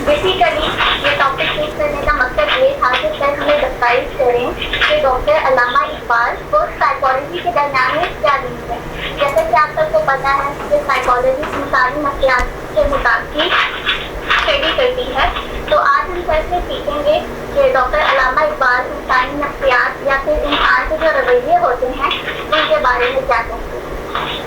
Basically یہ topic choose کرنے کا مقصد یہ تھا کہ سر ہمیں ڈسکرائب کریں کہ ڈاکٹر علامہ اقبال اور سائیکالوجی کے درمیان میں کیا لنک ہے. جیسا کہ آپ سب کو پتہ ہے کہ سائیکالوجی انسانی نفسیات کے مطابق اسٹڈی کرتی ہے. تو آج ہم سر سے سیکھیں گے کہ ڈاکٹر علامہ اقبال انسانی نفسیات یا پھر انسان کے جو رویے ہوتے ہیں ان کے بارے میں کیا کہتے ہیں.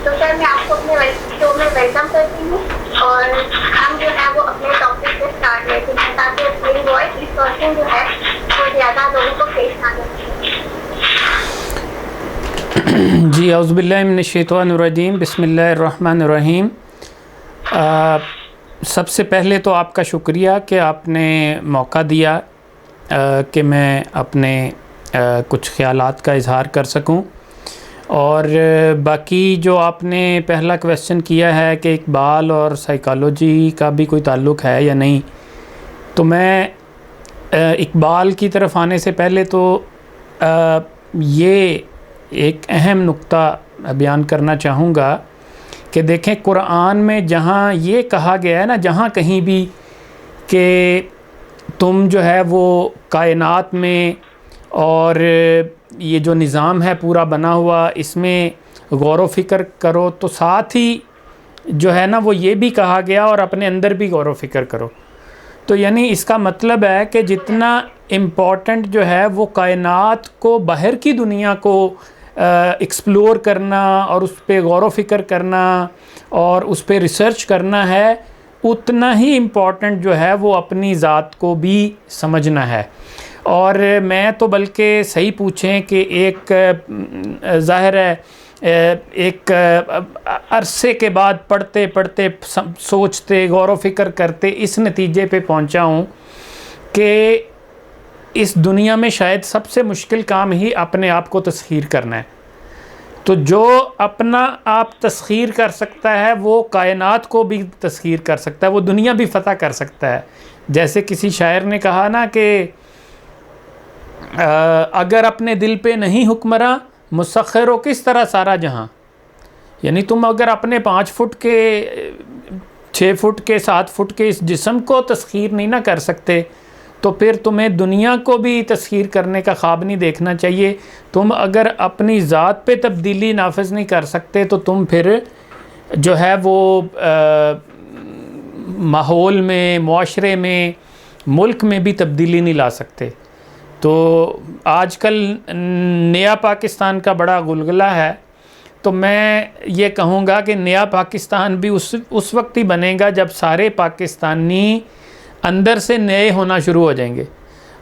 تو سر میں آپ کو اپنے شو میں ویلکم کرتی ہوں اور ہم جو ہے وہ اپنے ٹاپک سے اسٹارٹ لیتے ہیں تاکہ میری وائس ڈسٹورشن جو ہے وہ زیادہ لوگوں کو پیش نہ کرتی. جی اعوذ باللہ من الشیطان الرجیم بسم اللہ الرحمن الرحیم. سب سے پہلے تو آپ کا شکریہ کہ آپ نے موقع دیا کہ میں اپنے کچھ خیالات کا اظہار کر سکوں. اور باقی جو آپ نے پہلا کویسچن کیا ہے کہ اقبال اور سائیکالوجی کا بھی کوئی تعلق ہے یا نہیں، تو میں اقبال کی طرف آنے سے پہلے تو یہ ایک اہم نقطہ بیان کرنا چاہوں گا کہ دیکھیں قرآن میں جہاں یہ کہا گیا ہے نا، جہاں کہیں بھی کہ تم جو ہے وہ کائنات میں اور یہ جو نظام ہے پورا بنا ہوا اس میں غور و فکر کرو، تو ساتھ ہی جو ہے نا وہ یہ بھی کہا گیا اور اپنے اندر بھی غور و فکر کرو. تو یعنی اس کا مطلب ہے کہ جتنا امپورٹنٹ جو ہے وہ کائنات کو، باہر کی دنیا کو ایکسپلور کرنا اور اس پہ غور و فکر کرنا اور اس پہ ریسرچ کرنا ہے، اتنا ہی امپورٹنٹ جو ہے وہ اپنی ذات کو بھی سمجھنا ہے. اور میں تو بلکہ صحیح پوچھیں کہ ایک ظاہر ہے ایک عرصے کے بعد پڑھتے پڑھتے سوچتے غور و فکر کرتے اس نتیجے پہ پہنچا ہوں کہ اس دنیا میں شاید سب سے مشکل کام ہی اپنے آپ کو تسخیر کرنا ہے. تو جو اپنا آپ تسخیر کر سکتا ہے وہ کائنات کو بھی تسخیر کر سکتا ہے، وہ دنیا بھی فتح کر سکتا ہے. جیسے کسی شاعر نے کہا نا کہ اگر اپنے دل پہ نہیں حکمراں مسخر ہو کس طرح سارا جہاں. یعنی تم اگر اپنے 5 فٹ کے 6 فٹ کے 7 فٹ کے اس جسم کو تسخیر نہیں نہ کر سکتے تو پھر تمہیں دنیا کو بھی تسخیر کرنے کا خواب نہیں دیکھنا چاہیے. تم اگر اپنی ذات پہ تبدیلی نافذ نہیں کر سکتے تو تم پھر جو ہے وہ ماحول میں، معاشرے میں، ملک میں بھی تبدیلی نہیں لا سکتے. تو آج کل نیا پاکستان کا بڑا غلغلہ ہے، تو میں یہ کہوں گا کہ نیا پاکستان بھی اس وقت ہی بنے گا جب سارے پاکستانی اندر سے نئے ہونا شروع ہو جائیں گے.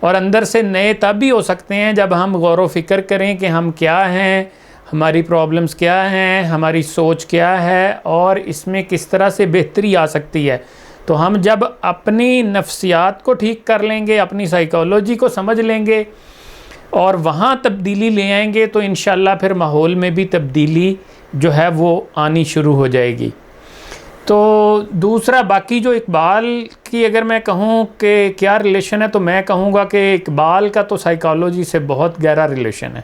اور اندر سے نئے تب ہی ہو سکتے ہیں جب ہم غور و فکر کریں کہ ہم کیا ہیں، ہماری پرابلمز کیا ہیں، ہماری سوچ کیا ہے اور اس میں کس طرح سے بہتری آ سکتی ہے. تو ہم جب اپنی نفسیات کو ٹھیک کر لیں گے، اپنی سائیکالوجی کو سمجھ لیں گے اور وہاں تبدیلی لے آئیں گے تو انشاءاللہ پھر ماحول میں بھی تبدیلی جو ہے وہ آنی شروع ہو جائے گی. تو دوسرا باقی جو اقبال کی اگر میں کہوں کہ کیا ریلیشن ہے، تو میں کہوں گا کہ اقبال کا تو سائیکالوجی سے بہت گہرا ریلیشن ہے.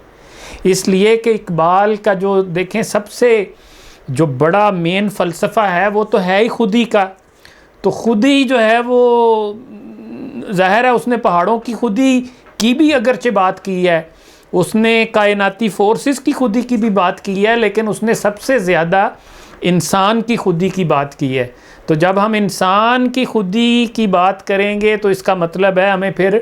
اس لیے کہ اقبال کا جو دیکھیں سب سے جو بڑا مین فلسفہ ہے وہ تو ہے ہی خودی کا. تو خودی جو ہے وہ ظاہر ہے اس نے پہاڑوں کی خودی کی بھی اگرچہ بات کی ہے، اس نے کائناتی فورسز کی خودی کی بھی بات کی ہے، لیکن اس نے سب سے زیادہ انسان کی خودی کی بات کی ہے. تو جب ہم انسان کی خودی کی بات کریں گے تو اس کا مطلب ہے ہمیں پھر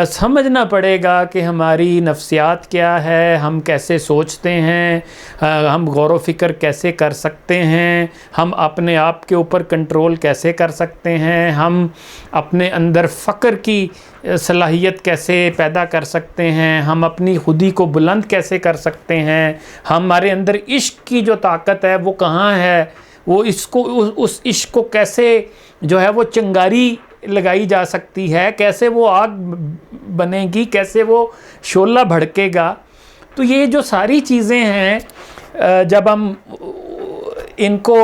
سمجھنا پڑے گا کہ ہماری نفسیات کیا ہے، ہم کیسے سوچتے ہیں، ہم غور و فکر کیسے کر سکتے ہیں، ہم اپنے آپ کے اوپر کنٹرول کیسے کر سکتے ہیں، ہم اپنے اندر فقر کی صلاحیت کیسے پیدا کر سکتے ہیں، ہم اپنی خودی کو بلند کیسے کر سکتے ہیں، ہمارے اندر عشق کی جو طاقت ہے وہ کہاں ہے، وہ اس عشق کو کیسے جو ہے وہ چنگاری لگائی جا سکتی ہے، کیسے وہ آگ بنے گی، کیسے وہ شعلہ بھڑکے گا. تو یہ جو ساری چیزیں ہیں جب ہم ان کو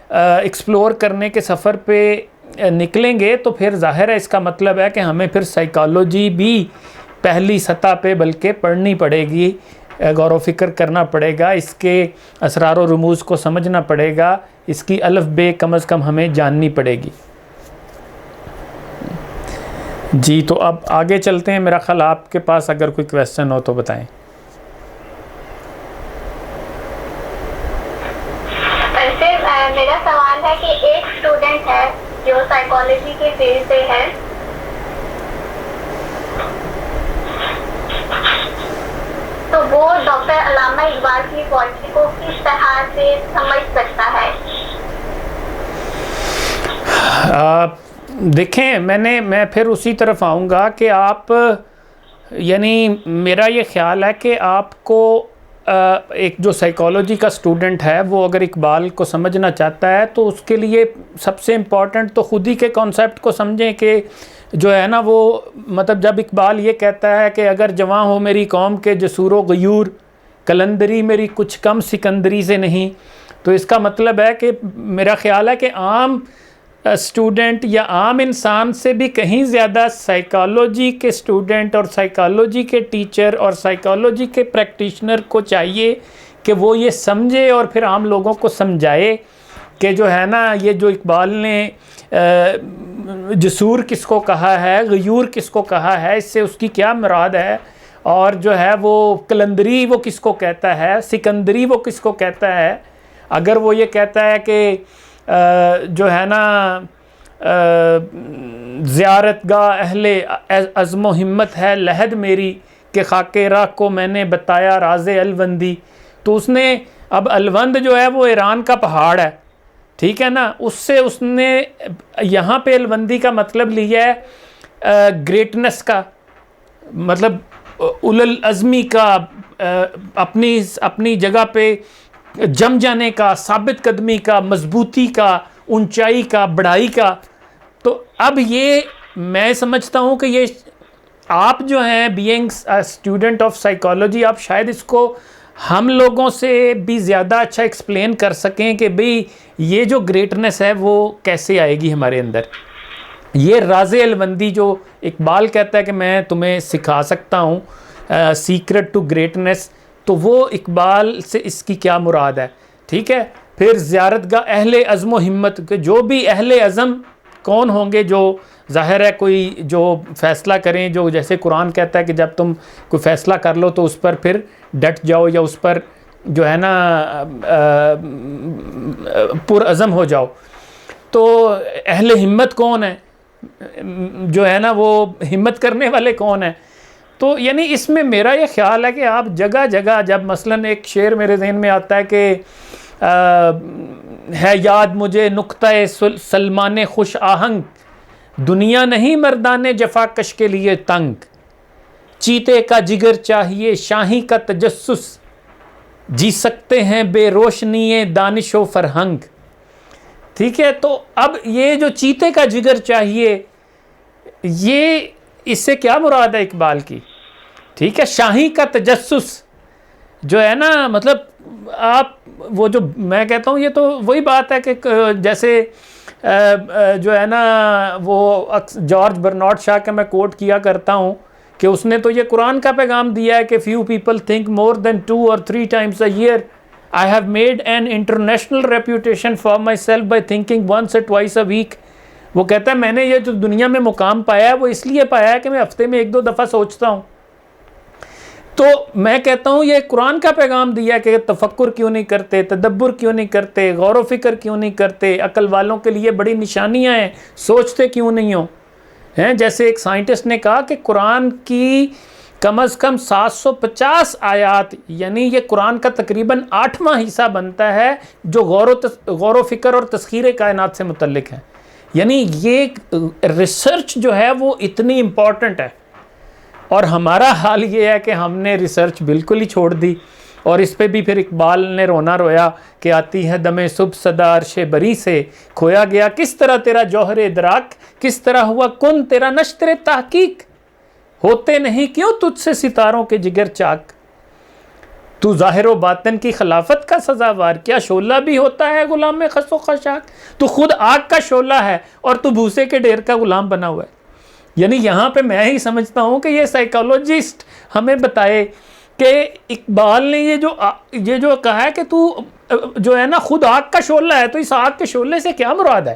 ایکسپلور کرنے کے سفر پہ نکلیں گے تو پھر ظاہر ہے اس کا مطلب ہے کہ ہمیں پھر سائیکالوجی بھی پہلی سطح پہ بلکہ پڑھنی پڑے گی، غور و فکر کرنا پڑے گا، اس کے اسرار و رموز کو سمجھنا پڑے گا، اس کی الف بے کم از کم ہمیں جاننی پڑے گی. جی تو اب آگے چلتے ہیں. میرا خیال آپ کے پاس اگر کوئی کویسچن ہو تو بتائیں. ایسے میرا سوال ہے کہ ایک اسٹوڈنٹ ہے جو سائیکالوجی کے فیلڈ سے ہے, تو وہ ڈاکٹر علامہ اقبال کی پوئٹری کو کس طرح سے سمجھ سکتا ہے؟ دیکھیں میں پھر اسی طرف آؤں گا کہ آپ, یعنی میرا یہ خیال ہے کہ آپ کو ایک جو سائیکالوجی کا اسٹوڈنٹ ہے وہ اگر اقبال کو سمجھنا چاہتا ہے تو اس کے لیے سب سے امپورٹنٹ تو خود ہی کے کانسیپٹ کو سمجھیں کہ جو ہے نا وہ مطلب جب اقبال یہ کہتا ہے کہ اگر جواں ہو میری قوم کے جسور و غیور, کلندری میری کچھ کم سکندری سے نہیں, تو اس کا مطلب ہے کہ میرا خیال ہے کہ عام اسٹوڈنٹ یا عام انسان سے بھی کہیں زیادہ سائیکالوجی کے اسٹوڈنٹ اور سائیکالوجی کے ٹیچر اور سائیکالوجی کے پریکٹیشنر کو چاہیے کہ وہ یہ سمجھے اور پھر عام لوگوں کو سمجھائے کہ جو ہے نا یہ جو اقبال نے جسور کس کو کہا ہے, غیور کس کو کہا ہے, اس سے اس کی کیا مراد ہے, اور جو ہے وہ کلندری وہ کس کو کہتا ہے, سکندری وہ کس کو کہتا ہے. اگر وہ یہ کہتا ہے کہ جو ہے نا زیارت گاہ اہل عزم و ہمت ہے لحد میری کہ خاک راہ کو میں نے بتایا راز الوندی, تو اس نے اب الوند جو ہے وہ ایران کا پہاڑ ہے, ٹھیک ہے نا, اس سے اس نے یہاں پہ الوندی کا مطلب لیا ہے گریٹنس کا, مطلب اول العزمی کا, اپنی جگہ پہ جم جانے کا, ثابت قدمی کا, مضبوطی کا, اونچائی کا, بڑائی کا. تو اب یہ میں سمجھتا ہوں کہ یہ آپ جو ہیں بینگ اسٹوڈنٹ آف سائیکالوجی, آپ شاید اس کو ہم لوگوں سے بھی زیادہ اچھا ایکسپلین کر سکیں کہ بھئی یہ جو گریٹنس ہے وہ کیسے آئے گی ہمارے اندر. یہ راز الوندی جو اقبال کہتا ہے کہ میں تمہیں سکھا سکتا ہوں سیکرٹ ٹو گریٹنس, تو وہ اقبال سے اس کی کیا مراد ہے, ٹھیک ہے. پھر زیارت گاہ اہل عزم و ہمت, کہ جو بھی اہل عزم کون ہوں گے, جو ظاہر ہے کوئی جو فیصلہ کریں, جو جیسے قرآن کہتا ہے کہ جب تم کوئی فیصلہ کر لو تو اس پر پھر ڈٹ جاؤ یا اس پر جو ہے نا پرعزم ہو جاؤ. تو اہل ہمت کون ہے, جو ہے نا وہ ہمت کرنے والے کون ہیں. تو یعنی اس میں میرا یہ خیال ہے کہ آپ جگہ جگہ, جب مثلاً ایک شعر میرے ذہن میں آتا ہے کہ ہے یاد مجھے نقطہ سلمان خوش آہنگ, دنیا نہیں مردان جفا کش کے لیے تنگ, چیتے کا جگر چاہیے شاہی کا تجسس, جی سکتے ہیں بے روشنی دانش و فرہنگ. ٹھیک ہے, تو اب یہ جو چیتے کا جگر چاہیے, یہ اس سے کیا مراد ہے اقبال کی, ٹھیک ہے. شاہی کا تجسس جو ہے نا, مطلب آپ وہ جو میں کہتا ہوں یہ تو وہی بات ہے کہ جیسے جو ہے نا وہ جارج برنارڈ شاہ کا میں کوٹ کیا کرتا ہوں کہ اس نے تو یہ قرآن کا پیغام دیا ہے کہ few people think more than 2 or 3 times a year. I have made an international reputation for myself by thinking once or twice a week. وہ کہتا ہے میں نے یہ جو دنیا میں مقام پایا ہے وہ اس لیے پایا ہے کہ میں ہفتے میں 1-2 دفعہ سوچتا ہوں. تو میں کہتا ہوں یہ قرآن کا پیغام دیا کہ تفکر کیوں نہیں کرتے, تدبر کیوں نہیں کرتے, غور و فکر کیوں نہیں کرتے, عقل والوں کے لیے بڑی نشانیاں ہیں, سوچتے کیوں نہیں ہو ہیں. جیسے ایک سائنٹسٹ نے کہا کہ قرآن کی کم از کم 750 آیات, یعنی یہ قرآن کا تقریباً 8واں حصہ بنتا ہے جو غور و فکر اور تسخیر کائنات سے متعلق ہے. یعنی یہ ریسرچ جو ہے وہ اتنی امپورٹنٹ ہے, اور ہمارا حال یہ ہے کہ ہم نے ریسرچ بالکل ہی چھوڑ دی. اور اس پہ بھی پھر اقبال نے رونا رویا کہ آتی ہے دم صبح صدا عرش بری سے, کھویا گیا کس طرح تیرا جوہر ادراک, کس طرح ہوا کن تیرا نشتر تحقیق, ہوتے نہیں کیوں تجھ سے ستاروں کے جگر چاک, تو ظاہر و باطن کی خلافت کا سزاوار, کیا شعلہ بھی ہوتا ہے غلام میں خس و خشاک, تو خود آگ کا شعلہ ہے اور تو بھوسے کے ڈھیر کا غلام بنا ہوا ہے. یعنی یہاں پہ میں ہی سمجھتا ہوں کہ یہ سائیکالوجسٹ ہمیں بتائے کہ اقبال نے یہ جو کہا ہے کہ تو جو ہے نا خود آگ کا شعلہ ہے, تو اس آگ کے شعلے سے کیا مراد ہے,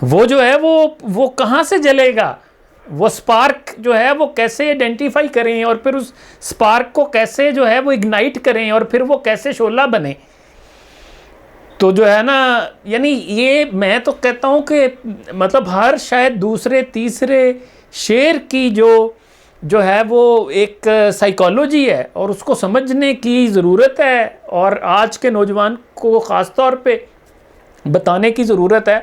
وہ جو ہے وہ کہاں سے جلے گا, وہ سپارک جو ہے وہ کیسے آئیڈینٹیفائی کریں اور پھر اس سپارک کو کیسے جو ہے وہ اگنائٹ کریں اور پھر وہ کیسے شعلہ بنے. تو جو ہے نا یعنی یہ میں تو کہتا ہوں کہ مطلب ہر شاید دوسرے تیسرے شعر کی جو ہے وہ ایک سائیکالوجی ہے اور اس کو سمجھنے کی ضرورت ہے اور آج کے نوجوان کو خاص طور پہ بتانے کی ضرورت ہے.